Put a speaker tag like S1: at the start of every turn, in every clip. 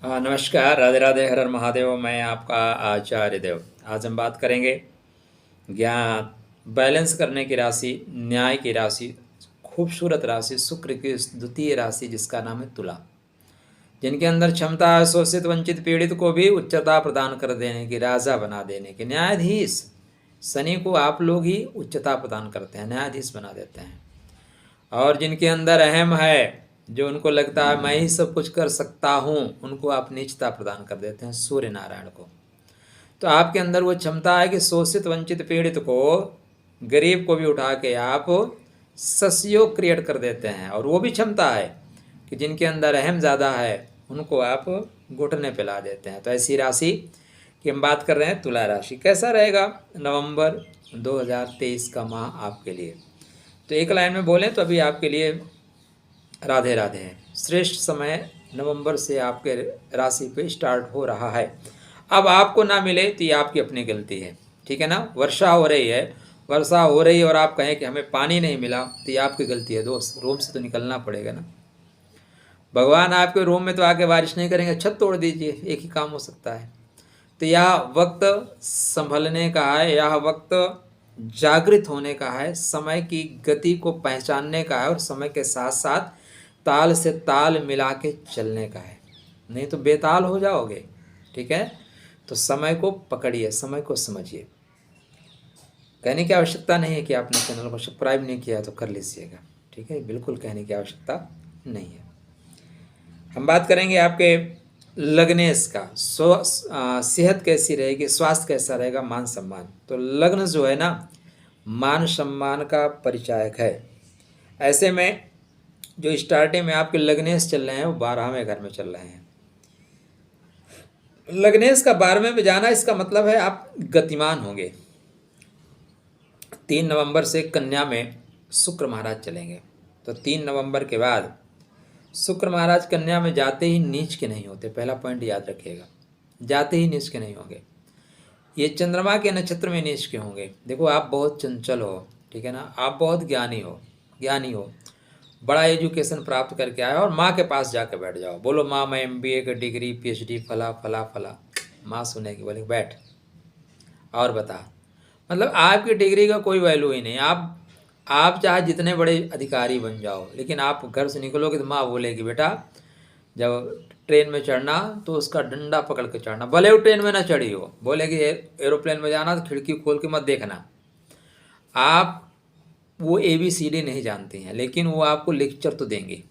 S1: नमस्कार, राधे राधे, हर हर महादेव। मैं आपका आचार्य देव। आज हम बात करेंगे ज्ञान, बैलेंस करने की राशि, न्याय की राशि, खूबसूरत राशि, शुक्र की द्वितीय राशि जिसका नाम है तुला। जिनके अंदर क्षमता है शोषित, वंचित, पीड़ित को भी उच्चता प्रदान कर देने की, राजा बना देने की। न्यायाधीश शनि को आप लोग ही उच्चता प्रदान करते हैं, न्यायाधीश बना देते हैं। और जिनके अंदर अहम है, जो उनको लगता है मैं ही सब कुछ कर सकता हूँ, उनको आप नीचता प्रदान कर देते हैं, सूर्य नारायण को। तो आपके अंदर वो क्षमता है कि शोषित, वंचित, पीड़ित को, गरीब को भी उठा के आप ससयोग क्रिएट कर देते हैं। और वो भी क्षमता है कि जिनके अंदर अहम ज़्यादा है उनको आप घुटने पे ला देते हैं। तो ऐसी राशि की हम बात कर रहे हैं, तुला राशि। कैसा रहेगा नवंबर 2023 का माह आपके लिए? तो एक लाइन में बोलें तो अभी आपके लिए राधे राधे है। श्रेष्ठ समय नवंबर से आपके राशि पे स्टार्ट हो रहा है। अब आपको ना मिले तो ये आपकी अपनी गलती है, ठीक है ना। वर्षा हो रही है, वर्षा हो रही है और आप कहें कि हमें पानी नहीं मिला, तो ये आपकी गलती है दोस्त। रूम से तो निकलना पड़ेगा ना। भगवान आपके रूम में तो आके बारिश नहीं करेंगे, छत तोड़ दीजिए, एक ही काम हो सकता है। तो यह वक्त संभलने का है, यह वक्त जागृत होने का है, समय की गति को पहचानने का है और समय के साथ साथ ताल से ताल मिला के चलने का है, नहीं तो बेताल हो जाओगे, ठीक है। तो समय को पकड़िए, समय को समझिए। कहने की आवश्यकता नहीं है कि आपने चैनल को सब्सक्राइब नहीं किया तो कर लीजिएगा, ठीक है, बिल्कुल कहने की आवश्यकता नहीं है। हम बात करेंगे आपके लग्नेश का, सेहत कैसी रहेगी, स्वास्थ्य कैसा रहेगा, मान सम्मान। तो लग्न जो है ना, मान सम्मान का परिचायक है। ऐसे में जो स्टार्टिंग में आपके लग्नेश चल रहे हैं वो 12वें घर में चल रहे हैं। लग्नेश का 12वें में जाना, इसका मतलब है आप गतिमान होंगे। 3 नवंबर से कन्या में शुक्र महाराज चलेंगे। तो 3 नवंबर के बाद शुक्र महाराज कन्या में जाते ही नीच के नहीं होते, पहला पॉइंट याद रखिएगा। जाते ही नीच के नहीं होंगे, ये चंद्रमा के नक्षत्र में नीच के होंगे। देखो आप बहुत चंचल हो, ठीक है ना, आप बहुत ज्ञानी हो, बड़ा एजुकेशन प्राप्त करके आए और माँ के पास जाकर बैठ जाओ, बोलो माँ मैं MBA की डिग्री, PhD फला फला फला। माँ सुनेगी, बोले बैठ और बता। मतलब आपकी डिग्री का कोई वैल्यू ही नहीं। आप चाहे जितने बड़े अधिकारी बन जाओ, लेकिन आप घर से निकलोगे तो माँ बोलेगी बेटा जब ट्रेन में चढ़ना तो उसका डंडा पकड़ के चढ़ना, भले वो ट्रेन में ना चढ़ी हो। बोलेगी एरोप्लेन में जाना तो खिड़की खोल के मत देखना। आप वो ABCD नहीं जानती हैं, लेकिन वो आपको लेक्चर तो देंगे।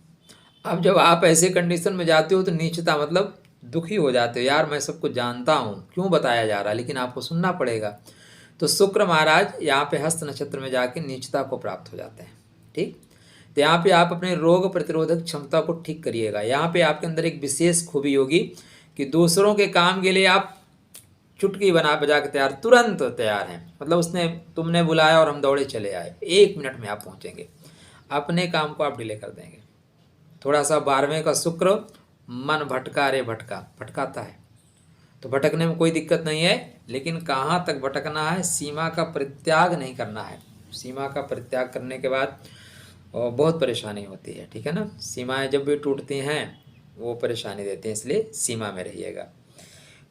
S1: अब जब आप ऐसे कंडीशन में जाते हो तो नीचता मतलब दुखी हो जाते हो, यार मैं सब कुछ जानता हूँ, क्यों बताया जा रहा है, लेकिन आपको सुनना पड़ेगा। तो शुक्र महाराज यहाँ पे हस्त नक्षत्र में जाके नीचता को प्राप्त हो जाते हैं, ठीक। तो यहाँ पे आप अपने रोग प्रतिरोधक क्षमता को ठीक करिएगा। यहाँ पे आपके अंदर एक विशेष खूबी होगी कि दूसरों के काम के लिए आप चुटकी बजा के तैयार, तुरंत तैयार हैं। मतलब तुमने बुलाया और हम दौड़े चले आए, 1 मिनट में आप पहुँचेंगे। अपने काम को आप डिले कर देंगे। थोड़ा सा 12वें का शुक्र, मन भटकाता है, तो भटकने में कोई दिक्कत नहीं है, लेकिन कहाँ तक भटकना है, सीमा का परित्याग नहीं करना है। सीमा का परित्याग करने के बाद बहुत परेशानी होती है, ठीक है ना। सीमाएं जब भी टूटती हैं वो परेशानी देती हैं, इसलिए सीमा में रहिएगा।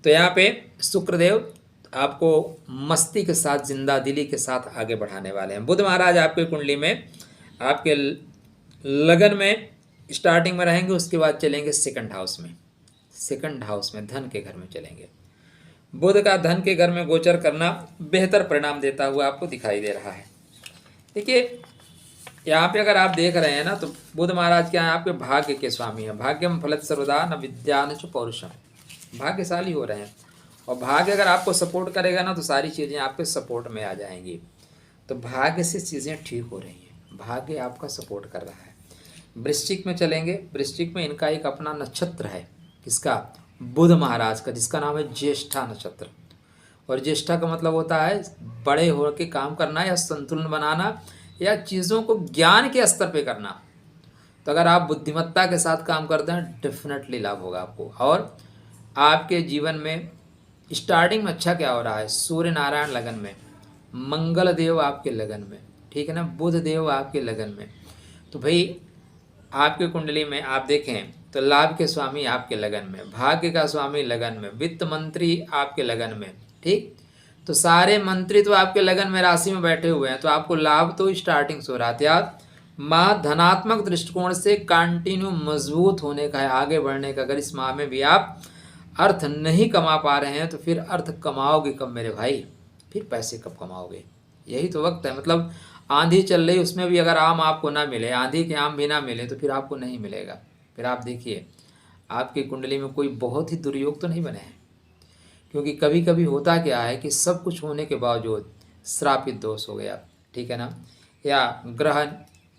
S1: तो यहाँ पे शुक्रदेव आपको मस्ती के साथ, जिंदा दिली के साथ आगे बढ़ाने वाले हैं। बुध महाराज आपके कुंडली में आपके लगन में स्टार्टिंग में रहेंगे, उसके बाद चलेंगे सेकंड हाउस में धन के घर में चलेंगे। बुध का धन के घर में गोचर करना बेहतर परिणाम देता हुआ आपको दिखाई दे रहा है। देखिए यहाँ पे अगर आप देख रहे हैं ना, तो बुध महाराज क्या है, आपके भाग्य के स्वामी हैं। भाग्यम फलत सर्वदा न विद्यान च पौरुषम, भाग्यशाली हो रहे हैं। और भाग्य अगर आपको सपोर्ट करेगा ना तो सारी चीज़ें आपके सपोर्ट में आ जाएंगी। तो भाग्य से चीज़ें ठीक हो रही हैं, भाग्य आपका सपोर्ट कर रहा है। वृश्चिक में चलेंगे। वृश्चिक में इनका एक अपना नक्षत्र है, किसका, बुध महाराज का, जिसका नाम है ज्येष्ठा नक्षत्र। और ज्येष्ठा का मतलब होता है बड़े हो के काम करना या संतुलन बनाना या चीज़ों को ज्ञान के स्तर पे करना। तो अगर आप बुद्धिमत्ता के साथ काम करते हैं डेफिनेटली लाभ होगा आपको। और आपके जीवन में स्टार्टिंग में अच्छा क्या हो रहा है, सूर्य नारायण लगन में, मंगल देव आपके लगन में, ठीक है ना, बुध देव आपके लगन में। तो भाई आपके कुंडली में आप देखें तो लाभ के स्वामी आपके लगन में, भाग्य का स्वामी लगन में, वित्त मंत्री आपके लगन में, ठीक। तो सारे मंत्री तो आपके लगन में राशि में बैठे हुए हैं, तो आपको लाभ तो स्टार्टिंग से हो रहा था। माह धनात्मक दृष्टिकोण से कंटिन्यू मजबूत होने का है, आगे बढ़ने का। अगर इस माह में भी आप अर्थ नहीं कमा पा रहे हैं तो फिर अर्थ कमाओगे कब मेरे भाई, फिर पैसे कब कमाओगे? यही तो वक्त है। मतलब आंधी चल रही, उसमें भी अगर आम आपको ना मिले, आंधी के आम भी ना मिले, तो फिर आपको नहीं मिलेगा। फिर आप देखिए आपकी कुंडली में कोई बहुत ही दुर्योग तो नहीं बने हैं, क्योंकि कभी कभी होता क्या है कि सब कुछ होने के बावजूद श्रापित दोष हो गया, ठीक है ना, या ग्रह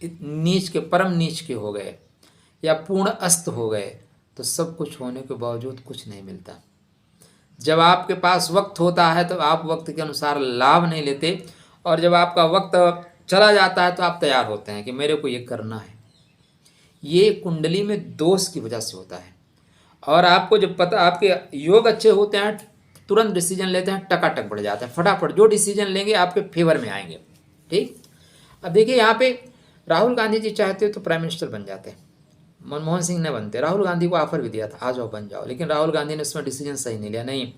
S1: नीच के, परम नीच के हो गए, या पूर्ण अस्त हो गए, तो सब कुछ होने के बावजूद कुछ नहीं मिलता। जब आपके पास वक्त होता है तो आप वक्त के अनुसार लाभ नहीं लेते, और जब आपका वक्त चला जाता है तो आप तैयार होते हैं कि मेरे को ये करना है। ये कुंडली में दोष की वजह से होता है। और आपको जब पता, आपके योग अच्छे होते हैं, तुरंत डिसीजन लेते हैं, टकाटक बढ़ जाता है, फटाफट जो डिसीजन लेंगे आपके फेवर में आएंगे, ठीक। अब देखिए यहाँ पे राहुल गांधी जी चाहते हो तो प्राइम मिनिस्टर बन जाते हैं, मनमोहन सिंह ने बनते, राहुल गांधी को ऑफर भी दिया था आ जाओ बन जाओ, लेकिन राहुल गांधी ने उसमें डिसीजन सही नहीं लिया, नहीं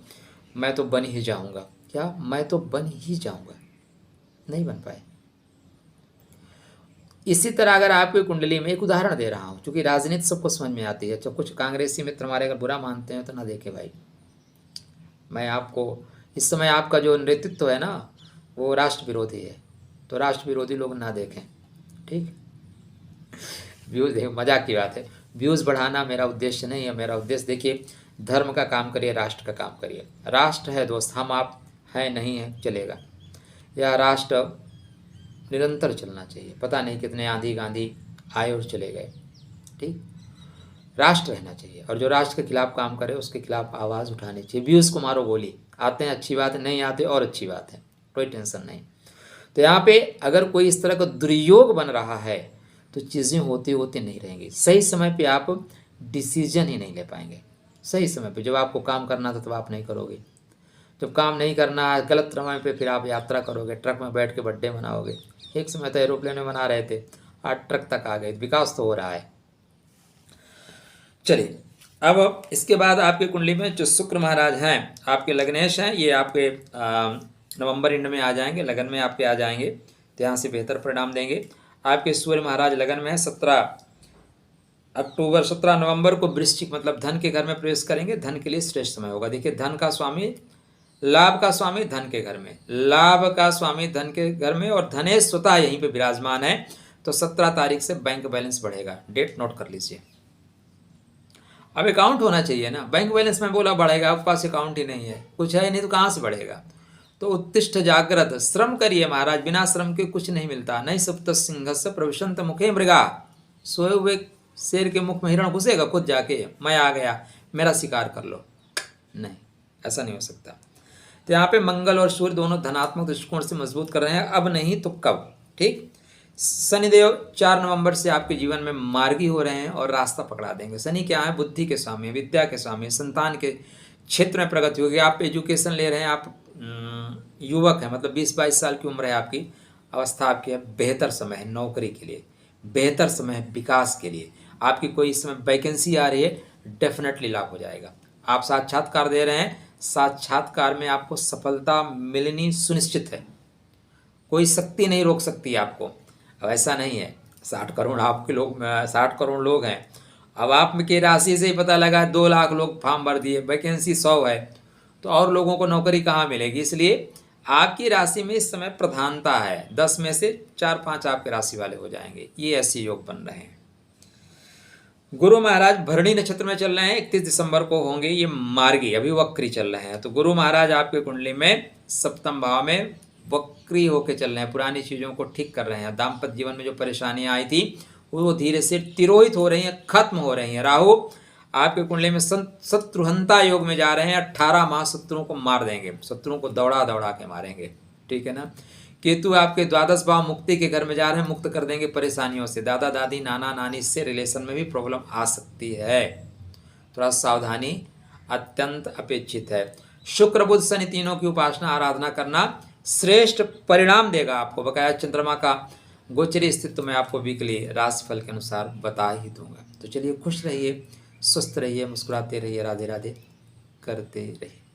S1: मैं तो बन ही जाऊंगा। क्या मैं तो बन ही जाऊंगा? नहीं बन पाए। इसी तरह अगर आपकी कुंडली में, एक उदाहरण दे रहा हूं, क्योंकि राजनीति सबको समझ में आती है, तो कुछ कांग्रेसी मित्र हमारे अगर बुरा मानते हैं तो ना देखे भाई, मैं आपको इस समय आपका जो नेतृत्व है ना वो राष्ट्र विरोधी है, तो राष्ट्र विरोधी लोग ना देखें, ठीक। व्यूज़ देखो, मजाक की बात है, व्यूज़ बढ़ाना मेरा उद्देश्य नहीं है। मेरा उद्देश्य देखिए, धर्म का काम करिए, राष्ट्र का काम करिए। राष्ट्र है दोस्त, हम आप हैं नहीं है चलेगा, या राष्ट्र निरंतर चलना चाहिए, पता नहीं कितने आंधी गांधी आए और चले गए, ठीक। राष्ट्र रहना चाहिए, और जो राष्ट्र के खिलाफ काम करे उसके खिलाफ आवाज़ उठानी चाहिए। व्यूज़ को मारो गोली, आते हैं अच्छी बात है, नहीं आते और अच्छी बात है, कोई टेंशन नहीं। तो यहाँ पे अगर कोई इस तरह का दुर्योग बन रहा है तो चीज़ें होती होती नहीं रहेंगी। सही समय पे आप डिसीजन ही नहीं ले पाएंगे। सही समय पे जब आपको काम करना था तब आप नहीं करोगे, जब काम नहीं करना है गलत समय पे फिर आप यात्रा करोगे, ट्रक में बैठ के बर्थडे मनाओगे। एक समय तो एरोप्लेन में मना रहे थे, आज ट्रक तक आ गए। विकास तो हो रहा है। चलिए अब इसके बाद आपकी कुंडली में जो शुक्र महाराज हैं आपके लग्नेश हैं, ये आपके नवंबर एंड में आ जाएंगे, लगन में आपके आ जाएंगे, तो यहाँ से बेहतर परिणाम देंगे। आपके सूर्य महाराज लगन में है, 17 नवंबर को वृश्चिक मतलब धन के घर में प्रवेश करेंगे। धन के लिए श्रेष्ठ समय होगा। देखिए धन का स्वामी, लाभ का स्वामी धन के घर में, लाभ का स्वामी धन के घर में, और धनेश स्वतः यहीं पे विराजमान है। तो 17 तारीख से बैंक बैलेंस बढ़ेगा, डेट नोट कर लीजिए। अब अकाउंट होना चाहिए ना, बैंक बैलेंस में बोला बढ़ेगा, आपके पास अकाउंट ही नहीं है, कुछ है नहीं तो कहाँ से बढ़ेगा। तो उत्तिष्ठ जागृत, श्रम करिए महाराज, बिना श्रम के कुछ नहीं मिलता। नहीं सप्त सिंहस्य प्रविशंत मुखे मृगा, सोए हुए शेर के मुख में हिरण घुसेगा खुद जाके, मैं आ गया मेरा शिकार कर लो, नहीं, ऐसा नहीं हो सकता। तो यहाँ पे मंगल और सूर्य दोनों धनात्मक दृष्टिकोण से मजबूत कर रहे हैं, अब नहीं तो कब, ठीक। शनिदेव 4 नवंबर से आपके जीवन में मार्गी हो रहे हैं और रास्ता पकड़ा देंगे। शनि क्या है? बुद्धि के स्वामी, विद्या के स्वामी, संतान के क्षेत्र में प्रगति होगी। आप एजुकेशन ले रहे हैं, आप युवक हैं, मतलब 20-22 साल की उम्र है आपकी, अवस्था आपकी है, बेहतर समय है नौकरी के लिए, बेहतर समय है विकास के लिए। आपकी कोई इस समय वैकेंसी आ रही है, डेफिनेटली लाभ हो जाएगा। आप साक्षात्कार दे रहे हैं, साक्षात्कार में आपको सफलता मिलनी सुनिश्चित है, कोई शक्ति नहीं रोक सकती आपको। अब ऐसा नहीं है 60 करोड़ आपके लोग, 60 करोड़ लोग हैं, अब आप की राशि से ही पता लगा 2 लाख लोग फॉर्म भर दिए, वैकेंसी 100 है, तो और लोगों को नौकरी कहाँ मिलेगी। इसलिए आपकी राशि में इस समय प्रधानता है, 10 में से 4-5 आपके राशि वाले हो जाएंगे, ये ऐसे योग बन रहे हैं। गुरु महाराज भरणी नक्षत्र में चल रहे हैं, 31 दिसंबर को होंगे ये मार्गी, अभी वक्री चल रहे हैं। तो गुरु महाराज आपके कुंडली में सप्तम भाव में वक्री होके चल रहे हैं, पुरानी चीज़ों को ठीक कर रहे हैं। दाम्पत्य जीवन में जो परेशानियां आई थी वो धीरे से तिरोहित हो रही हैं, खत्म हो रही हैं। राहु आपके कुंडली में शत्रुहंता योग में जा रहे हैं, 18 माह शत्रुओं को मार देंगे, शत्रुओं को दौड़ा दौड़ा के मारेंगे, ठीक है ना। केतु आपके 12 भाव मुक्ति के घर में जा रहे हैं, मुक्त कर देंगे परेशानियों से। दादा दादी नाना नानी से रिलेशन में भी प्रॉब्लम आ सकती है, थोड़ा सावधानी अत्यंत अपेक्षित है। शुक्र बुध शनि तीनों की उपासना आराधना करना श्रेष्ठ परिणाम देगा आपको। बकाया चंद्रमा का गोचरी स्थिति मैं आपको वीकली राशिफल के अनुसार बता ही दूंगा। तो चलिए खुश रहिए, स्वस्थ रहिए, मुस्कुराते रहिए, राधे राधे करते रहिए।